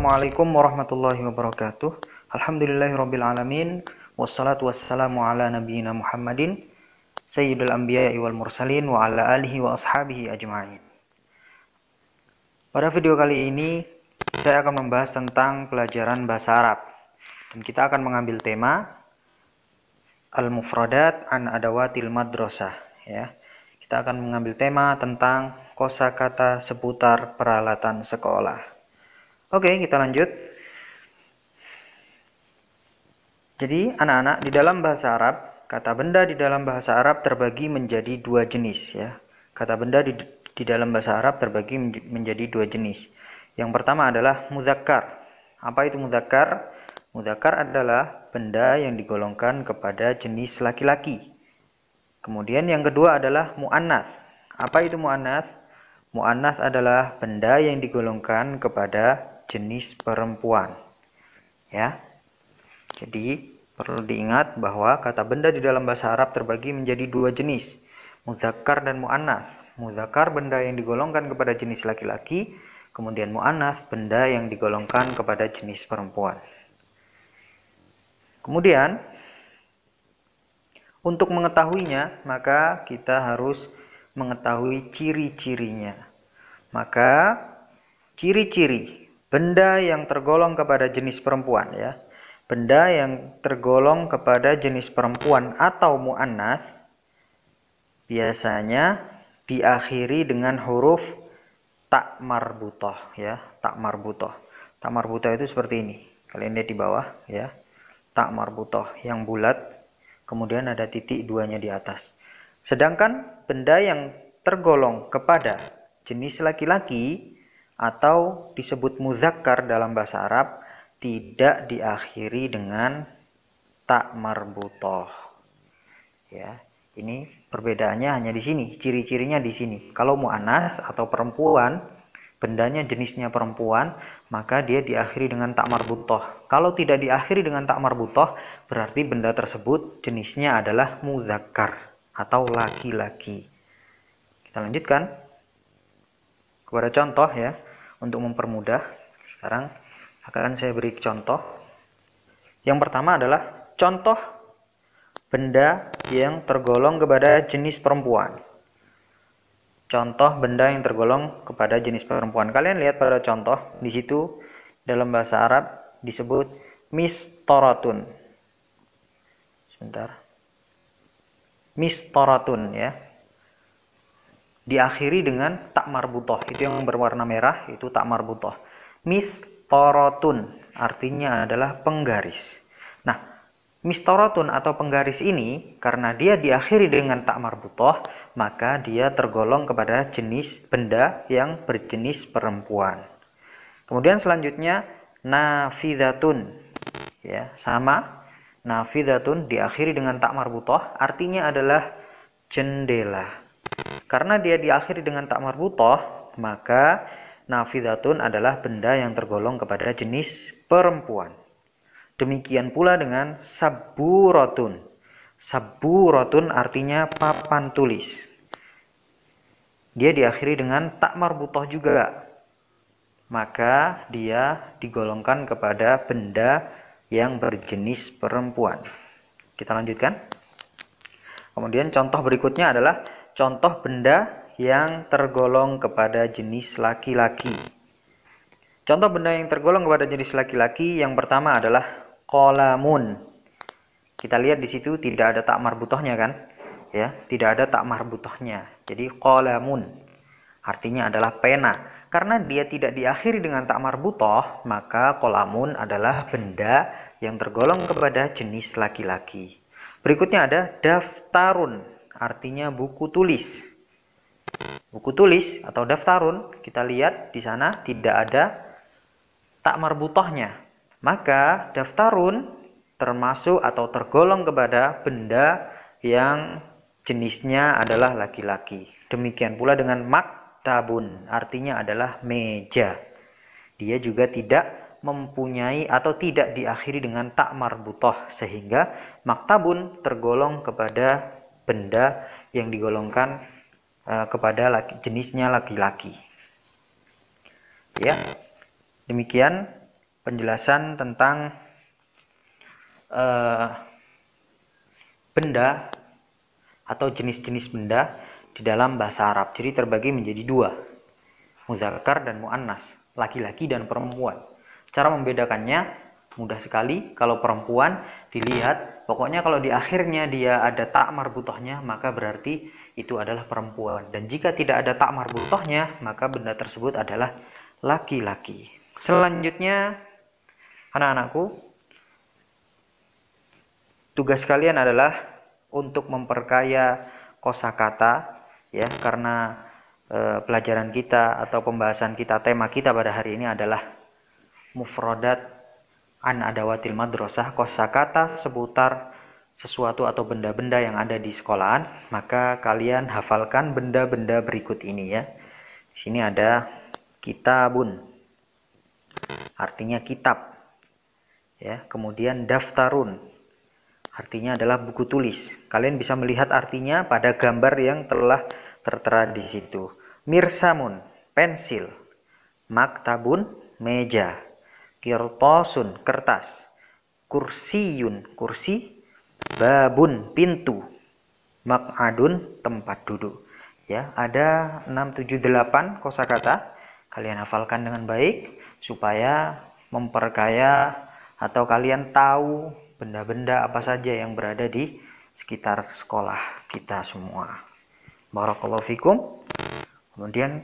Assalamualaikum warahmatullahi wabarakatuh. Alhamdulillahirabbil alamin. Wassalatu wassalamu ala nabiyyina Muhammadin sayyidil anbiya'i wal mursalin wa ala alihi wa ashabihi ajma'in. Pada video kali ini saya akan membahas tentang pelajaran bahasa Arab. Dan kita akan mengambil tema Al-Mufradat an Adawatil Madrasah, ya. Kita akan mengambil tema tentang kosakata seputar peralatan sekolah. Oke, kita lanjut. Jadi, anak-anak, di dalam bahasa Arab, kata benda di dalam bahasa Arab terbagi menjadi dua jenis, ya. Kata benda di dalam bahasa Arab terbagi menjadi dua jenis. Yang pertama adalah mudzakkar. Apa itu mudzakkar? Mudzakkar adalah benda yang digolongkan kepada jenis laki-laki. Kemudian yang kedua adalah muannats. Apa itu muannats? Muannats adalah benda yang digolongkan kepada jenis perempuan, ya. Jadi perlu diingat bahwa kata benda di dalam bahasa Arab terbagi menjadi dua jenis, mudzakkar dan muannats. Mudzakkar benda yang digolongkan kepada jenis laki-laki, kemudian muannats benda yang digolongkan kepada jenis perempuan. Kemudian untuk mengetahuinya, maka kita harus mengetahui ciri-cirinya. Maka ciri-ciri benda yang tergolong kepada jenis perempuan, ya. Benda yang tergolong kepada jenis perempuan atau muannats biasanya diakhiri dengan huruf ta marbutah, ya. Ta marbutah. Ta marbutah itu seperti ini. Kalian lihat di bawah, ya. Ta marbutah yang bulat, kemudian ada titik duanya di atas. Sedangkan benda yang tergolong kepada jenis laki-laki atau disebut mudzakkar dalam bahasa Arab tidak diakhiri dengan ta marbutah. Ya, ini perbedaannya hanya di sini, ciri-cirinya di sini. Kalau muannats atau perempuan, bendanya jenisnya perempuan, maka dia diakhiri dengan ta marbutah. Kalau tidak diakhiri dengan ta marbutah, berarti benda tersebut jenisnya adalah mudzakkar atau laki-laki. Kita lanjutkan kepada contoh, ya, untuk mempermudah. Sekarang akan saya beri contoh. Yang pertama adalah contoh benda yang tergolong kepada jenis perempuan. Contoh benda yang tergolong kepada jenis perempuan. Kalian lihat pada contoh di situ dalam bahasa Arab disebut mistoratun. Sebentar. Mistoratun, ya. Diakhiri dengan ta marbutah. Itu yang berwarna merah, itu ta marbutah. Mistoratun artinya adalah penggaris. Nah, mistoratun atau penggaris ini karena dia diakhiri dengan ta marbutah, maka dia tergolong kepada jenis benda yang berjenis perempuan. Kemudian selanjutnya nafidatun, ya, sama. Nafidatun diakhiri dengan ta marbutah artinya adalah jendela. Karena dia diakhiri dengan ta marbutah, maka nafidatun adalah benda yang tergolong kepada jenis perempuan. Demikian pula dengan saburatun. Saburatun artinya papan tulis. Dia diakhiri dengan ta marbutah juga. Maka dia digolongkan kepada benda yang berjenis perempuan. Kita lanjutkan. Kemudian contoh berikutnya adalah contoh benda yang tergolong kepada jenis laki-laki. Contoh benda yang tergolong kepada jenis laki-laki yang pertama adalah qalamun. Kita lihat di situ tidak ada ta marbutahnya, kan? Ya, tidak ada ta marbutahnya. Jadi qalamun artinya adalah pena. Karena dia tidak diakhiri dengan ta marbutah, maka qalamun adalah benda yang tergolong kepada jenis laki-laki. Berikutnya ada daftarun, artinya buku tulis. Buku tulis atau daftarun, kita lihat di sana tidak ada ta marbutahnya. Maka daftarun termasuk atau tergolong kepada benda yang jenisnya adalah laki-laki. Demikian pula dengan maktabun, artinya adalah meja. Dia juga tidak mempunyai atau tidak diakhiri dengan ta marbutah, sehingga maktabun tergolong kepada benda yang digolongkan kepada jenisnya laki-laki. Ya, demikian penjelasan tentang benda atau jenis-jenis benda di dalam bahasa Arab. Jadi terbagi menjadi dua, muzakkar dan muannas, laki-laki dan perempuan. Cara membedakannya mudah sekali. Kalau perempuan dilihat, pokoknya kalau di akhirnya dia ada tak marbutohnya, maka berarti itu adalah perempuan. Dan jika tidak ada tak marbutohnya, maka benda tersebut adalah laki-laki. Selanjutnya, anak-anakku, tugas kalian adalah untuk memperkaya kosakata, ya, karena pelajaran kita atau pembahasan kita, tema kita pada hari ini adalah mufradat an adawatil madrasah, kosakata seputar sesuatu atau benda-benda yang ada di sekolahan. Maka kalian hafalkan benda-benda berikut ini, ya. Di sini ada kitabun, artinya kitab, ya. Kemudian daftarun, artinya adalah buku tulis. Kalian bisa melihat artinya pada gambar yang telah tertera di situ. Mirsamun, pensil. Maktabun, meja. Kirtosun, kertas. Kursiyun, kursi. Babun, pintu. Mak'adun, tempat duduk. Ya, ada 6, 7, 8 kosakata. Kalian hafalkan dengan baik supaya memperkaya atau kalian tahu benda-benda apa saja yang berada di sekitar sekolah kita semua. Barakallahu fikum. Kemudian